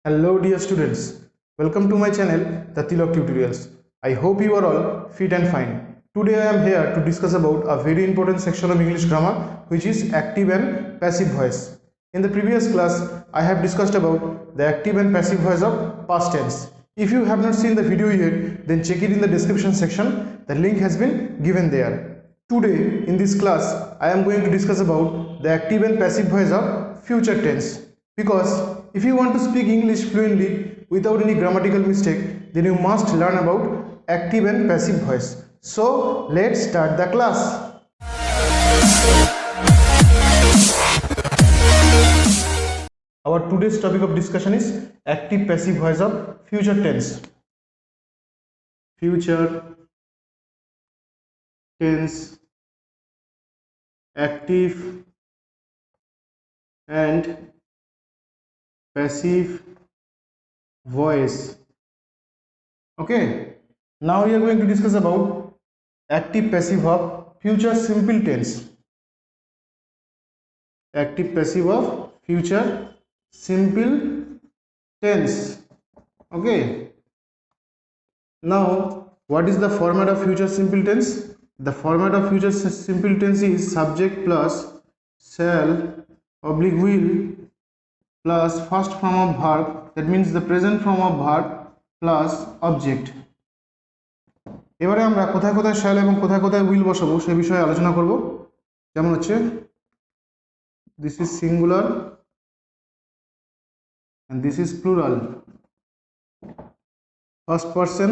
Hello dear students, welcome to my channel The Tilak Tutorials. I hope you are all fit and fine. Today I am here to discuss about a very important section of English grammar, which is active and passive voice. In the previous class I have discussed about the active and passive voice of past tense. If you have not seen the video yet, then check it in the description section. The link has been given there. Today in this class I am going to discuss about the active and passive voice of future tense, because if you want to speak English fluently without any grammatical mistake, then you must learn about active and passive voice. So let's start the class. Our today's topic of discussion is active passive voice of future tense. Future tense, active and passive voice. Okay, now we are going to discuss about active passive of future simple tense. Active passive of future simple tense. Okay, now what is the format of future simple tense? The format of future simple tense is subject plus shall oblique will plus first form of verb, that means the present form of verb plus object. এবারে আমরা কোথায় কোথায় shall এবং কোথায় কোথায় will বসাবো সেই বিষয়ে আলোচনা করব। যেমন হচ্ছে this is singular and this is plural, first person,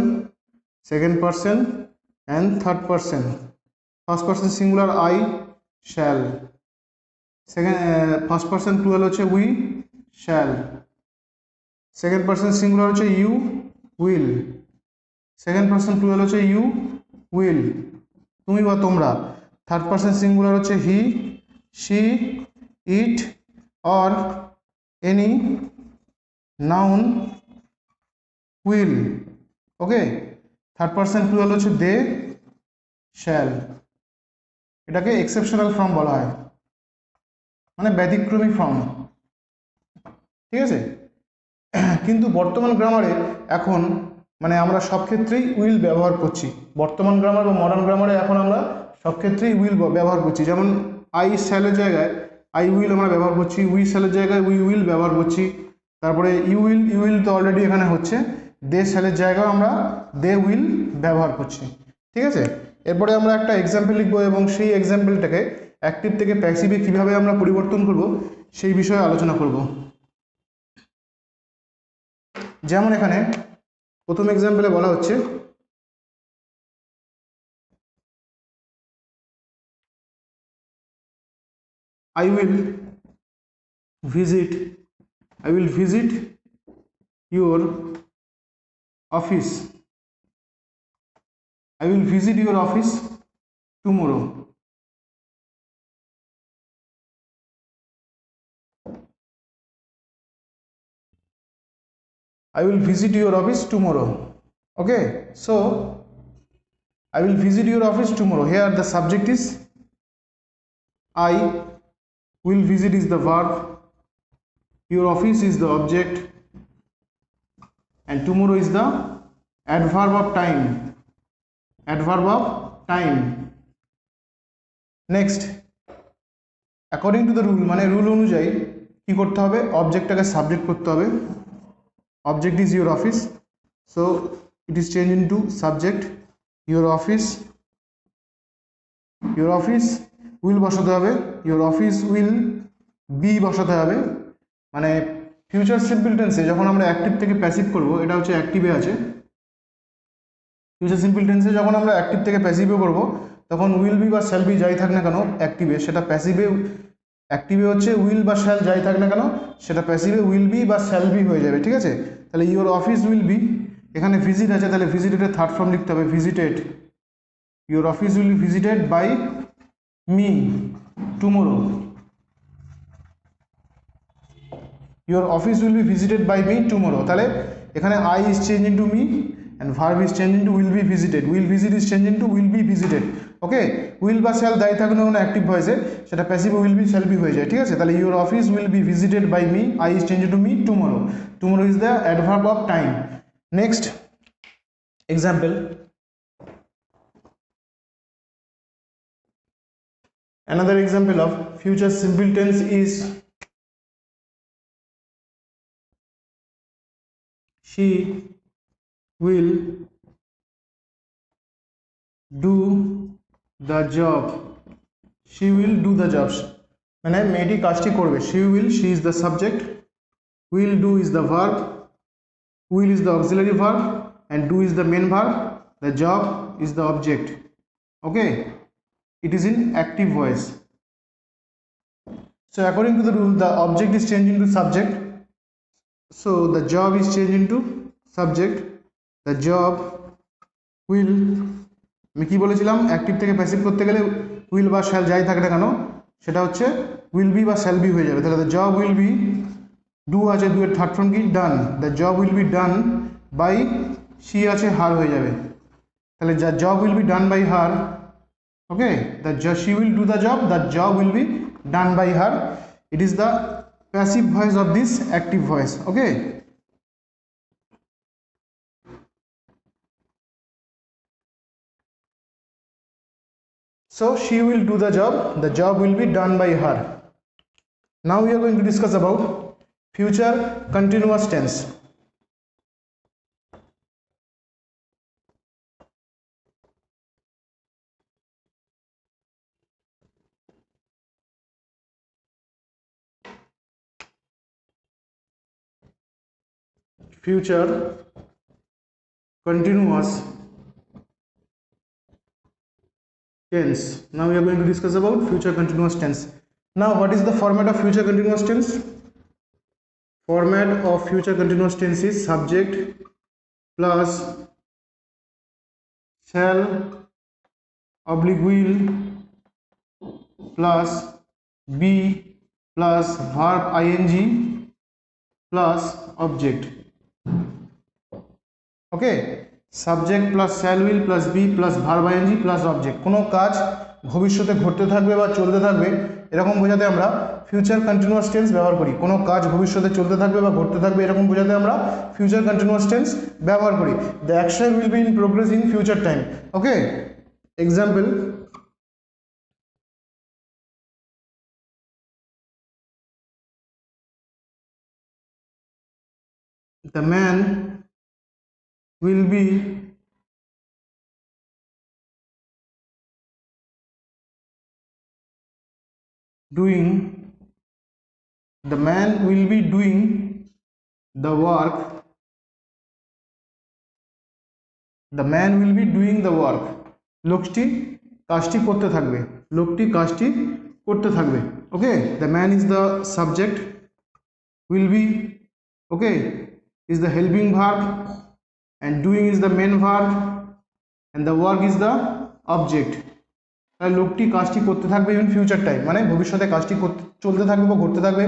second person and third person. First person singular I shall, second first person plural হচ্ছে we shall, second person singular হচ্ছে you will, second person plural হচ্ছে you will, তুমি বা তোমরা, third person singular হচ্ছে he, she, it or any noun will. Okay, third person plural হচ্ছে they shall. এটাকে exceptional form বলা হয়, মানে ব্যতিক্রমী ফর্ম, ঠিক আছে। কিন্তু বর্তমান গ্রামারে এখন মানে আমরা সব ক্ষেত্রেই উইল ব্যবহার করছি। বর্তমান গ্রামার বা মডার্ন গ্রামারে এখন আমরা সব ক্ষেত্রেই উইল ব্যবহার করছি। যেমন আই শ্যালের জায়গায় আই উইল আমরা ব্যবহার করছি, উই শ্যালের জায়গায় উই উইল ব্যবহার করছি। তারপরে ইউ উইল তো অলরেডি এখানে হচ্ছে, দে শ্যালের জায়গায় আমরা দে উইল ব্যবহার করছি, ঠিক আছে। এরপরে আমরা একটা এক্সাম্পল লিখবো এবং সেই এক্সাম্পলটাকে অ্যাক্টিভ থেকে প্যাসিভে কীভাবে আমরা পরিবর্তন করব সেই বিষয়ে আলোচনা করব। যেমন এখানে প্রথম এক্সাম্পলে বলা হচ্ছে I will visit your office. I will visit your office tomorrow. I will visit your office tomorrow. Okay, so I will visit your office tomorrow. Here the subject is I, will visit is the verb, your office is the object, and tomorrow is the adverb of time. Adverb of time. Next, according to the rule, মানে rule অনুযায়ী কি করতে হবে, অবজেক্টটাকে subject করতে হবে। Object is your office, so it is changed into subject. Your office will বসাতে হবে, your office will be বসাতে হবে। মানে ফিউচার সিম্পল টেন্সে যখন আমরা অ্যাক্টিভ থেকে প্যাসিভ করব, এটা হচ্ছে অ্যাক্টিভে আছে। ফিউচার সিম্পল টেন্সে যখন আমরা অ্যাক্টিভ থেকে প্যাসিভে করব, তখন উইল বি বা শ্যাল বি যাই থাক না কেন অ্যাক্টিভে, সেটা প্যাসিভে, অ্যাক্টিভে হচ্ছে উইল বা শ্যাল যাই থাক না কেন সেটা প্যাসিভে উইল বি বা শ্যাল বি হয়ে যাবে, ঠিক আছে। তাহলে ইওর অফিস উইল বি, এখানে ভিজিট আছে তাহলে ভিজিটেডের থার্ড ফর্ম লিখতে হবে visited. Your office will be visited by me tomorrow. Your office will be visited by me tomorrow, তাহলে এখানে I is change into me and verb is changed into will be visited. Will visit is changed into will be visited. Okay, will বা shall দায়ী থাকলে কোনো active ভয়েসে সেটা passive will be shall be হয়ে যায়, ঠিক আছে? তাহলে your office will be visited by me, I is change to me tomorrow. Tomorrow is the adverb of time. Next example, another example of future simple tense is she will do the job. She will do the jobs মানে মেয়েটি কাজটি করবে। she will, she is the subject, will do is the verb, will is the auxiliary verb, and do is the main verb, the job is the object. Okay, it is in active voice. So according to the rule, the object is changed into subject, so the job is changed into subject, the job will, আমি কি বলেছিলাম active থেকে passive করতে গেলে will বা shall যাই থাকে না কেন সেটা হচ্ছে উইল বি বা শ্যাল বি হয়ে যাবে। তাহলে the job will be, do আছে, ডু এর থার্ড ফর্ম কি done, the job will be done by, she আছে, হার হয়ে যাবে। তাহলে the job will be done by her. Okay, the she will do the job, the job will be done by her. It is the passive voice of this active voice. Okay, so she will do the job will be done by her. Now we are going to discuss about future continuous tense. Future continuous tense. Now we are going to discuss about future continuous tense. Now what is the format of future continuous tense? Format of future continuous tense is subject plus shall oblique will plus be plus verb ing plus object. Okay, subject plus shall will plus be plus verb ING plus object. কোনো কাজ ভবিষ্যতে ঘটতে থাকবে বা চলতে থাকবে এরকম বোঝাতে আমরা ফিউচার কন্টিনিউয়াস টেন্স ব্যবহার করি। কোনো কাজ ভবিষ্যতে চলতে থাকবে বা ঘটতে থাকবে এরকম বোঝাতে আমরা ফিউচার কন্টিনিউয়াস টেন্স ব্যবহার করি। The action will be in progress in future time. Okay, example, the man will be doing the man will be doing the work, the man will be doing the work, লোকটি কাজটি করতে থাকবে, লোকটি কাজটি করতে থাকবে। ওকে, the man is the subject, will be, okay, is the helping verb, and doing is the main verb, and the work is the object. তাহলে লোকটি কাজটি করতে থাকবে ইন ফিউচার টাইম মানে ভবিষ্যতে কাজটি চলতে থাকবে বা ঘটতে থাকবে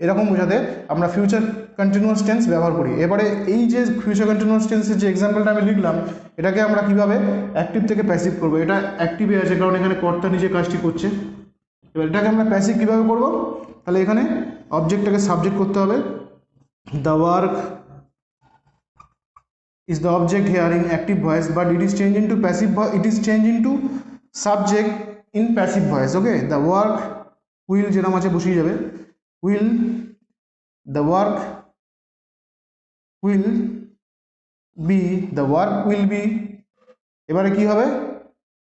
এরকম বোঝাতে আমরা ফিউচার কন্টিনিউয়াস টেন্স ব্যবহার করি। এবারে এই যে ফিউচার কন্টিনিউয়াস টেন্সের যে এক্সাম্পলটা আমি লিখলাম এটাকে আমরা কিভাবে অ্যাক্টিভ থেকে প্যাসিভ করবো। এটা অ্যাক্টিভে আছে কারণ এখানে কর্তা নিজে কাজটি করছে। এবার এটাকে আমরা প্যাসিভ কীভাবে করবো, তাহলে এখানে অবজেক্টটাকে সাবজেক্ট করতে হবে। The work is the object here in active voice, but it is changed into passive voice, it is changed into subject in passive voice. Okay, the work will যেরকম আছে বসিয়ে যাবে, will, the work will be, the work will be, এবারে কি হবে,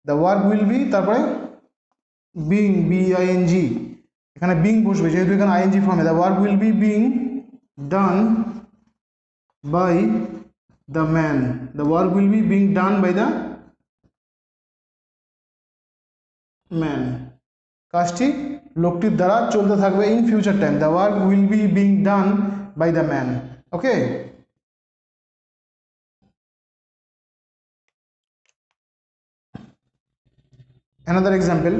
the work will be তারপরে being, b-i-n-g, এখানে being বসবে যেহেতু এখানে ing ফর্মে, the work will be being done by the man, the work will be being done by the man, কাজটি লোকটির দ্বারা চলতে থাকবে in future time, the work will be being done by the man. Okay, another example,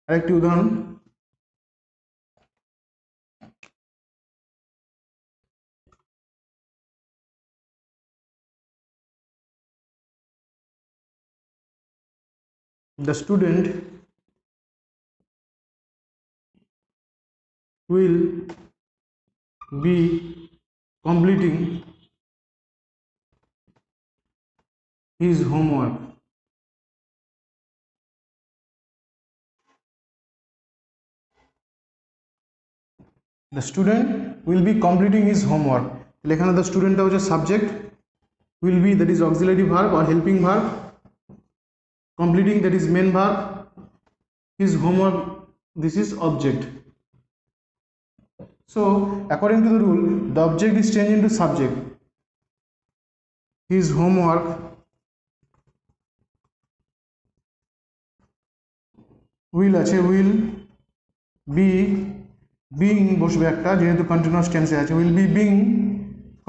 আরেকটি উদাহরণ, the student will be completing his homework. The student will be completing his homework. এখানে the student টা হচ্ছে subject, will be that is auxiliary verb or helping verb, completing that is main verb, his homework this is object. So according to the rule, the object is changed into subject. His homework will আছে will be being বসবে একটা, যেহেতু continuous টেন্সে আছে, will be being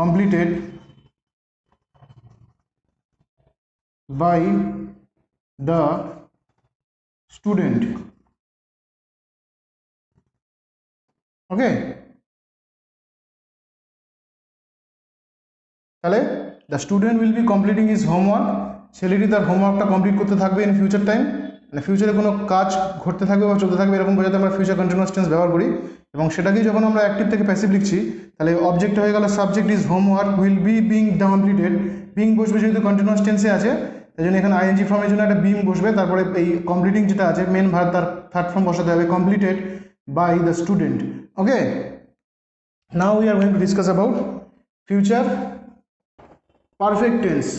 completed by the student. ওকে, তাহলে the student will be completing his homework, ছেলেটি তার হোমওয়ার্কটা complete করতে থাকবে ইন ফিউচার টাইম, মানে ফিউচারে কোনো কাজ ঘটতে থাকবে বা চলতে থাকবে এরকম বোঝাতে আমরা ফিউচার কন্টিনিউয়াস টেন্স ব্যবহার করি। এবং সেটাকেই যখন আমরা অ্যাক্টিভ থেকে প্যাসিভ লিখছি, তাহলে অবজেক্ট হয়ে গেল subject is homework will be being completed, being বসবে যেহেতু কন্টিনিউয়াস টেন্সে আছে, তাই জন্য এখানে আইএনজি ফর্মের জন্য একটা বিং বসবে, তারপরে এই কমপ্লিটিং যেটা আছে মেন ভার্ব তার থার্ড ফর্ম বসাতে হবে, completed by the student. Okay, now we are going to discuss about future perfect tense.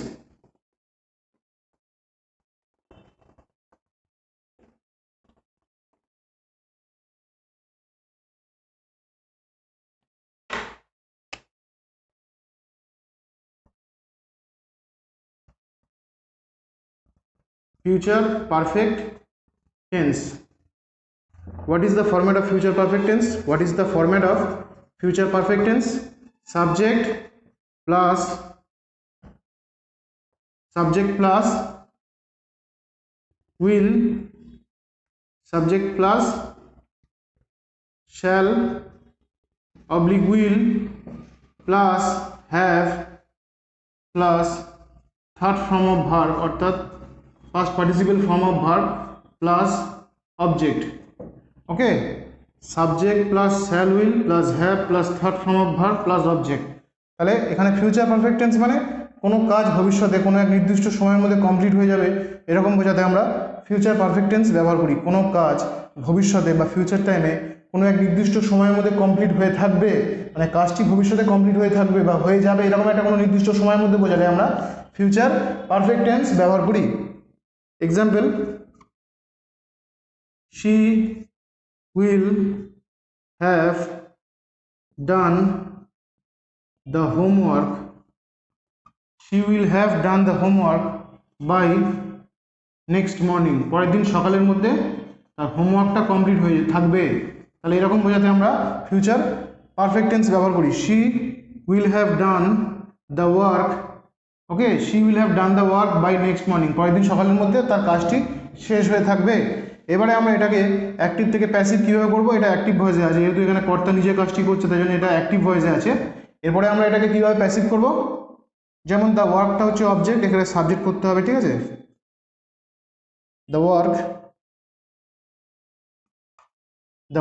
Future perfect tense. What is the format of future perfect tense? What is the format of future perfect tense? Subject plus will, subject plus shall oblique will plus have plus third form of verb অর্থাৎ past participle form of verb plus object. Okay, subject plus shall will plus have plus third form of verb plus object। তাহলে এখানে future perfect tense মানে কোনো কাজ ভবিষ্যতে কোনো এক নির্দিষ্ট সময়ের মধ্যে কমপ্লিট হয়ে যাবে এরকম বোঝাতে আমরা ফিউচার পারফেক্ট টেন্স ব্যবহার করি। কোনো কাজ ভবিষ্যতে বা ফিউচার টাইমে কোনো এক নির্দিষ্ট সময়ের মধ্যে কমপ্লিট হয়ে থাকবে, মানে কাজটি ভবিষ্যতে কমপ্লিট হয়ে থাকবে বা হয়ে যাবে এরকম একটা কোনো নির্দিষ্ট সময়ের মধ্যে বোঝালে আমরা ফিউচার পারফেক্ট টেন্স ব্যবহার করি। Example, she will have done the homework, she will have done the homework by next morning, পরের দিন সকালের মধ্যে তার হোমওয়ার্কটা কমপ্লিট হয়ে থাকবে। তাহলে এরকম বোঝাতে আমরা ফিউচার পারফেক্ট টেন্স ব্যবহার করি। she will have done the work, okay, she will have done the work by next morning, পরের দিন সকালের মধ্যে তার কাজটি শেষ হয়ে থাকবে। এবারে আমরা এটাকে অ্যাক্টিভ থেকে প্যাসিভ কীভাবে করবো, এটা অ্যাক্টিভ ভয়েসে আছে, যেহেতু এখানে কর্তা নিজের কাজটি করছে তাই জন্য এটা অ্যাক্টিভ ভয়েসে আছে। এরপরে আমরা এটাকে কীভাবে প্যাসিভ করব, যেমন দ্য ওয়ার্কটা হচ্ছে অবজেক্ট, এখানে সাবজেক্ট করতে হবে, ঠিক আছে, দ্য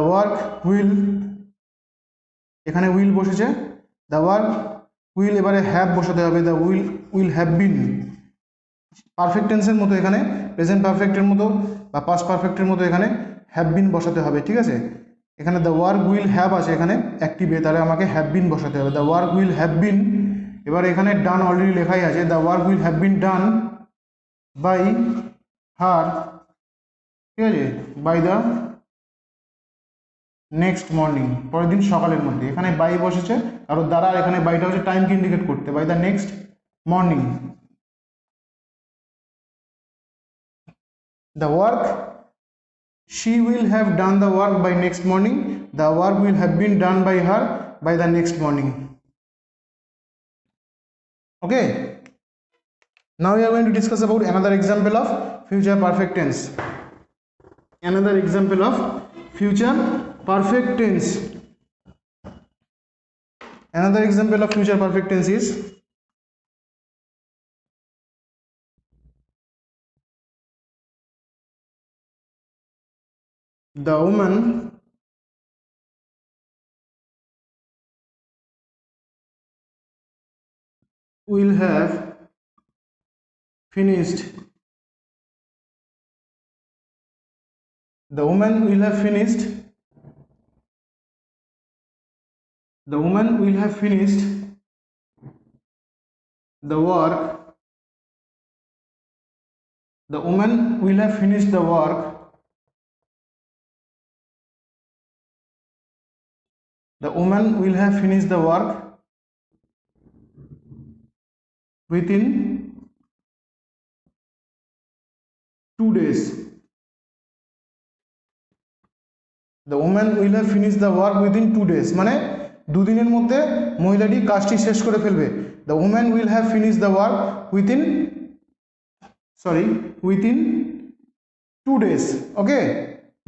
ওয়ার্ক উইল, এখানে উইল বসেছে, দ্য ওয়ার্ক উইল, এবারে হ্যাভ বসাতে হবে, the will have bin, perfect টেন্সের মতো এখানে প্রেজেন্ট পারফেক্টের মতো বা পাস্ট পারফেক্টের মতো এখানে হ্যাভ বিন বসাতে হবে, ঠিক আছে। এখানে দ্য ওয়ার্ক উইল হ্যাভ আছে এখানে অ্যাক্টিভে, তাহলে আমাকে হ্যাভ বিন বসাতে হবে, the work will have been. এবার এখানে ডান অলরেডি লেখাই আছে, the work will have been done by her, ঠিক আছে, বাই দ্য নেক্সট মর্নিং, পরের দিন সকালের মধ্যে। এখানে বাই বসেছে কারণ দ্বারা, এখানে বাইটা হচ্ছে টাইমকে ইন্ডিকেট করতে, by the next morning. The work, she will have done the work by next morning, the work will have been done by her by the next morning. Okay, now we are going to discuss about another example of future perfect tense. Another example of future perfect tense. Another example of future perfect tense is the woman will have finished the woman will have finished the woman will have finished the work the woman will have finished the work the woman will have finished the work within 2 days. The woman will have finished the work within 2 days মানে দুদিনের মধ্যে মহিলাটি কাজটি শেষ করে ফেলবে। The woman will have finished the work within 2 days. Okay,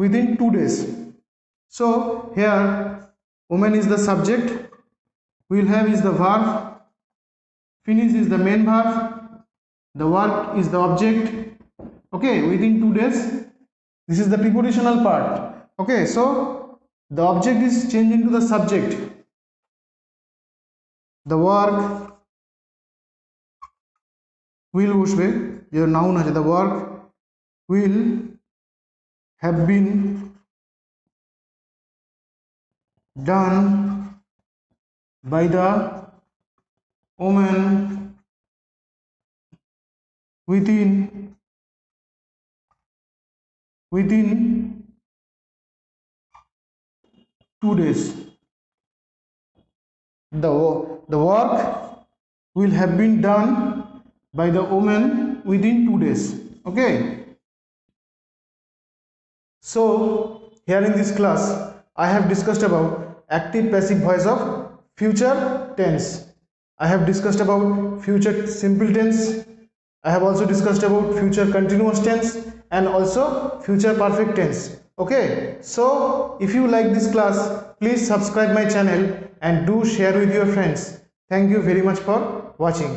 within 2 days. So here woman is the subject, will have is the verb, finish is the main verb, the work is the object. Okay, within 2 days. This is the prepositional part. Okay, so the object is changed into the subject. The work will বসবে যে noun আছে, the work will have been done by the woman within 2 days. The work will have been done by the woman within 2 days. Okay, so here in this class I have discussed about active passive voice of future tense. I have discussed about future simple tense. I have also discussed about future continuous tense and also future perfect tense. Okay, so if you like this class, please subscribe my channel and do share with your friends. Thank you very much for watching.